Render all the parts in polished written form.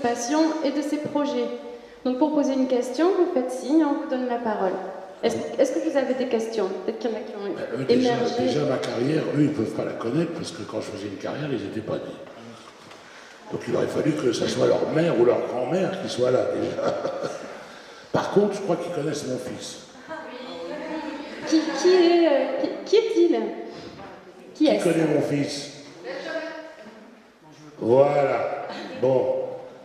passions et de ses projets. Donc pour poser une question, vous faites signe, on vous donne la parole. Est-ce que vous avez des questions? Peut-être qu'il y en a qui ont émergé. Déjà, ma carrière, eux, ils ne peuvent pas la connaître parce que quand je faisais une carrière, ils n'étaient pas nés. Donc il aurait fallu que ce soit leur mère ou leur grand-mère qui soit là, déjà. Par contre, je crois qu'ils connaissent mon fils. Qui est-il? Qui est-ce? Qui connaît mon fils? Voilà. Bon.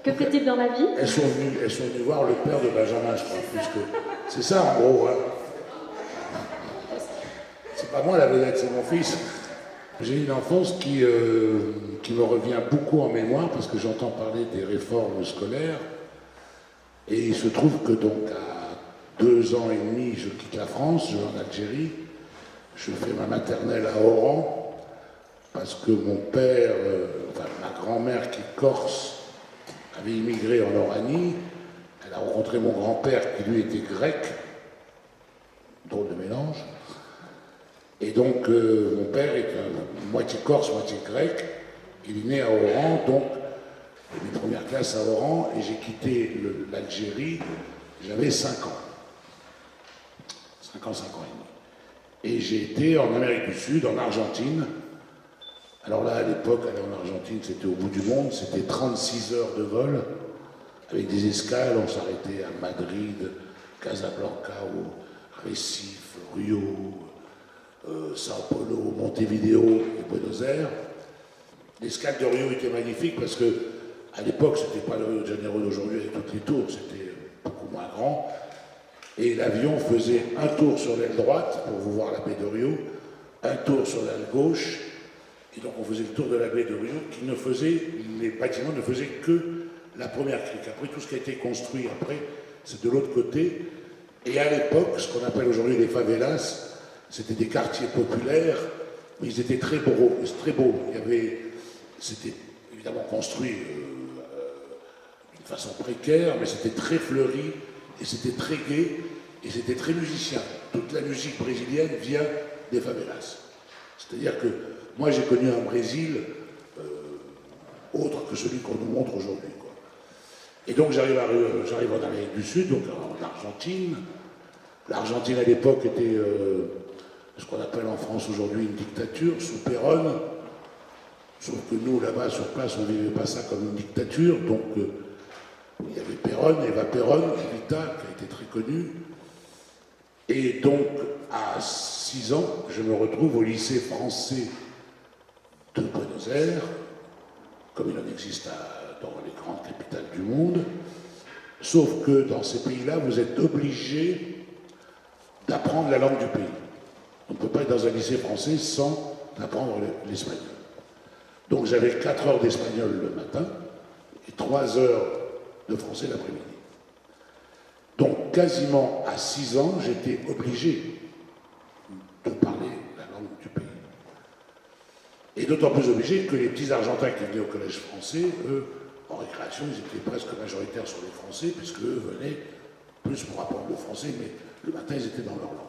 Que fait-il dans la vie? Elles sont venues voir le père de Benjamin, je crois, puisque c'est ça en gros. Hein. C'est pas moi la vedette, c'est mon fils. J'ai une enfance qui me revient beaucoup en mémoire parce que j'entends parler des réformes scolaires. Et il se trouve que donc à 2 ans et demi, je quitte la France, je vais en Algérie. Je fais ma maternelle à Oran parce que mon père, enfin ma grand-mère qui est corse, avait immigré en Oranie. Elle a rencontré mon grand-père qui lui était grec, drôle de mélange. Et donc mon père est moitié corse, moitié grec. Il est né à Oran, donc mes premières classes à Oran, et j'ai quitté l'Algérie, j'avais 5 ans. 5 ans et demi. Et j'ai été en Amérique du Sud, en Argentine. Alors là, à l'époque, aller en Argentine, c'était au bout du monde, c'était 36 heures de vol, avec des escales, on s'arrêtait à Madrid, Casablanca, Recife, Rio, Sao Paulo, Montevideo et Buenos Aires. L'escale de Rio était magnifique parce que, à l'époque, c'était pas le Rio de Janeiro d'aujourd'hui avec toutes les tours, c'était beaucoup moins grand. Et l'avion faisait un tour sur l'aile droite pour vous voir la baie de Rio, un tour sur l'aile gauche. Et donc on faisait le tour de la baie de Rio, les bâtiments ne faisaient que la première crique. Après, tout ce qui a été construit après, c'est de l'autre côté. Et à l'époque, ce qu'on appelle aujourd'hui les favelas, c'était des quartiers populaires, mais ils étaient très beaux. C'était évidemment construit d'une façon précaire, mais c'était très fleuri, et c'était très gai, et c'était très musicien. Toute la musique brésilienne vient des favelas. C'est-à-dire que moi, j'ai connu un Brésil autre que celui qu'on nous montre aujourd'hui. Et donc, j'arrive en Amérique du Sud, donc en Argentine. L'Argentine, à l'époque, était ce qu'on appelle en France aujourd'hui une dictature, sous Perón. Sauf que nous, là-bas, sur place, on ne vivait pas ça comme une dictature. Donc, il y avait Perón, Eva Perón, Evita, qui a été très connue. Et donc, à 6 ans, je me retrouve au lycée français de Buenos Aires, comme il en existe dans les grandes capitales du monde, sauf que dans ces pays-là, vous êtes obligé d'apprendre la langue du pays. On ne peut pas être dans un lycée français sans apprendre l'espagnol. Donc j'avais 4 heures d'espagnol le matin et 3 heures de français l'après-midi. Donc quasiment à 6 ans, j'étais obligé de parler la langue du pays. Et d'autant plus obligé que les petits Argentins qui venaient au collège français, eux, en récréation, ils étaient presque majoritaires sur les Français, puisque eux venaient plus pour apprendre le français, mais le matin, ils étaient dans leur langue.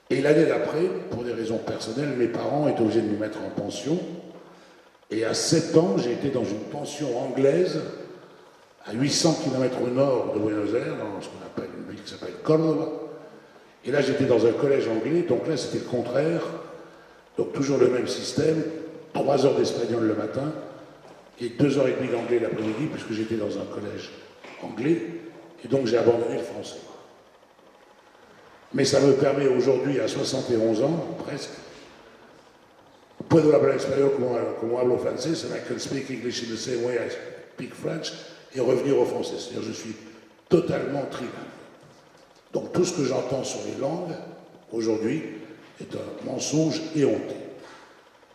Et l'année d'après, pour des raisons personnelles, mes parents étaient obligés de nous mettre en pension. Et à 7 ans, j'ai été dans une pension anglaise, à 800 km au nord de Buenos Aires, dans ce qu'on appelle une ville qui s'appelle Córdoba. Et là, j'étais dans un collège anglais, donc là, c'était le contraire. Donc toujours le même système, 3 heures d'espagnol le matin et 2 heures et demie d'anglais l'après-midi, puisque j'étais dans un collège anglais, et donc j'ai abandonné le français. Mais ça me permet aujourd'hui, à 71 ans, presque, puedo hablar espagnol como hablo francés, and I can speak English in the same way I speak French, et revenir au français. C'est-à-dire je suis totalement trilingue. Donc tout ce que j'entends sur les langues, aujourd'hui, est un mensonge éhonté.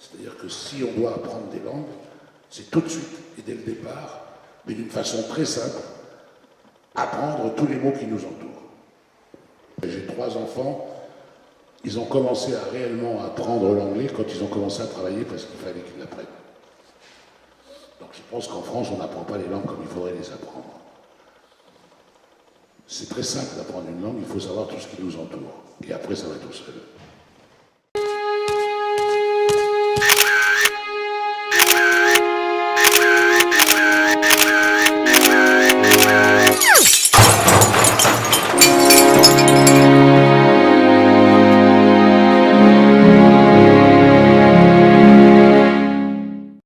C'est-à-dire que si on doit apprendre des langues, c'est tout de suite et dès le départ, mais d'une façon très simple, apprendre tous les mots qui nous entourent. J'ai 3 enfants, ils ont commencé à réellement apprendre l'anglais quand ils ont commencé à travailler parce qu'il fallait qu'ils l'apprennent. Donc je pense qu'en France, on n'apprend pas les langues comme il faudrait les apprendre. C'est très simple d'apprendre une langue, il faut savoir tout ce qui nous entoure. Et après, ça va tout seul.